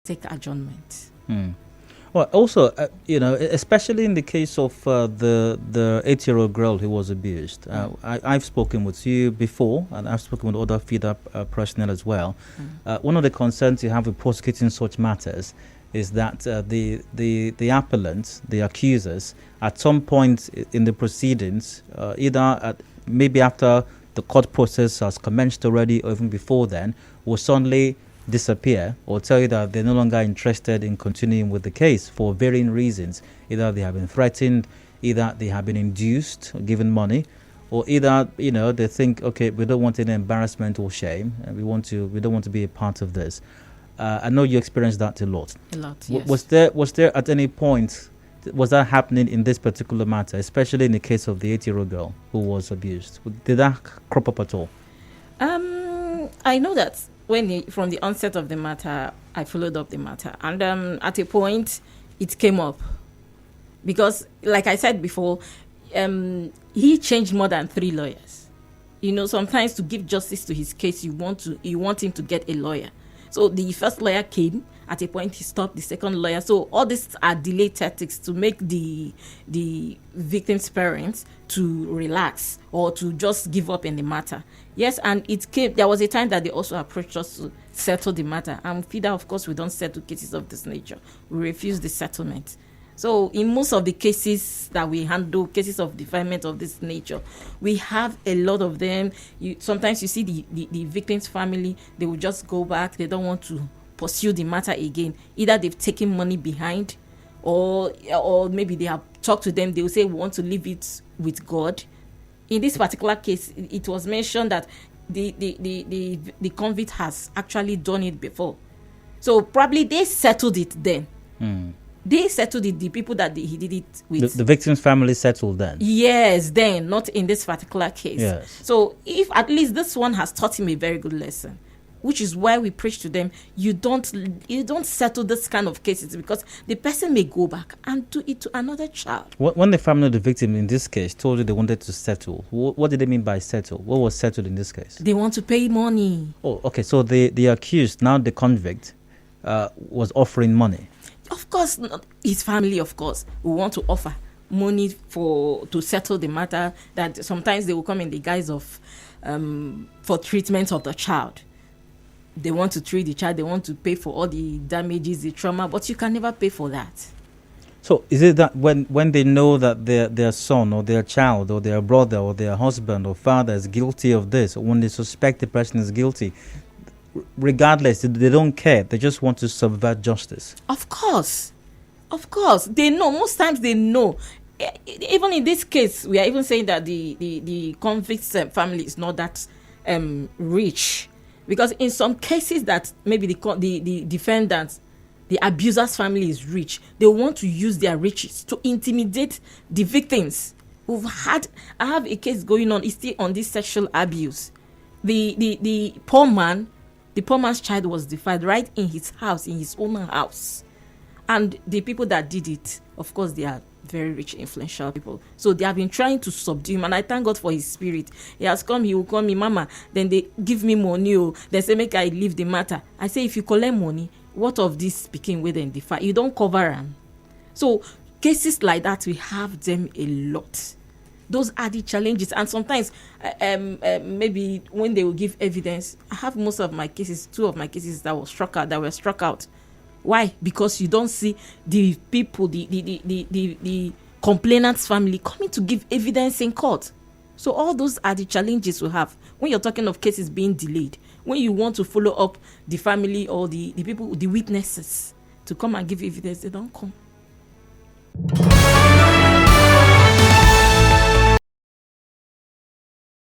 take adjournment. Well, also, especially in the case of the 8-year-old girl who was abused, I've spoken with you before, and I've spoken with other FIDA personnel as well. One of the concerns you have with prosecuting such matters is that the appellants, the accusers, at some point in the proceedings, maybe after the court process has commenced already, or even before then, will suddenly disappear or tell you that they're no longer interested in continuing with the case for varying reasons. Either they have been threatened, either they have been induced or given money, or either they think, okay, we don't want any embarrassment or shame, and we don't want to be a part of this. I know you experienced that a lot. Yes. Was there at any point, was that happening in this particular matter, especially in the case of the 8-year-old girl who was abused? Did that crop up at all? I know that from the onset of the matter, I followed up the matter, and at a point it came up because, like I said before, he changed more than 3 lawyers. Sometimes to give justice to his case, you want him to get a lawyer. So the first lawyer came. At a point, he stopped the second lawyer. So all these are delay tactics to make the victim's parents to relax or to just give up in the matter. Yes, and there was a time that they also approached us to settle the matter. And FIDA, of course, we don't settle cases of this nature. We refuse the settlement. So in most of the cases that we handle, cases of defilement of this nature, we have a lot of them. Sometimes you see the victim's family, they will just go back. They don't want to pursue the matter again. Either they've taken money behind, or maybe they have talked to them. They will say, we want to leave it with God. In this particular case, it was mentioned that the convict has actually done it before. So probably they settled it then. They settled it, the people that he did it with. The victim's family settled then? Yes, then, not in this particular case. Yes. So if at least this one has taught him a very good lesson, which is why we preach to them, you don't settle this kind of cases, because the person may go back and do it to another child. When the family of the victim in this case told you they wanted to settle, what did they mean by settle? What was settled in this case? They want to pay money. Oh, okay. So the accused, now the convict, was offering money. Of course, his family, of course, will want to offer money to settle the matter. That sometimes they will come in the guise of for treatment of the child. They want to treat the child, they want to pay for all the damages, the trauma, but you can never pay for that. So is it that when they know that their son or their child or their brother or their husband or father is guilty of this, or when they suspect the person is guilty, regardless, they don't care, they just want to subvert justice? Of course, they know. Most times they know. Even in this case, we are even saying that the convict's family is not that rich. Because in some cases that maybe the defendants, the abuser's family is rich, they want to use their riches to intimidate the victims. I have a case going on, it's still on this sexual abuse. The poor man's child was defied right in his house, in his own house. And the people that did it, of course, they are very rich, influential people. So they have been trying to subdue him, and I thank God for his spirit. He has come, he will call me mama, then they give me money, they say make I leave the matter. I say, if you collect money, what of this speaking with and defy? You don't cover them. So cases like that, we have them a lot. Those are the challenges. And sometimes maybe when they will give evidence, I have most of my cases, 2 of my cases that were struck out. Why? Because you don't see the people, the complainant's family coming to give evidence in court. So all those are the challenges we have when you're talking of cases being delayed. When you want to follow up the family or the people, the witnesses to come and give evidence, they don't come.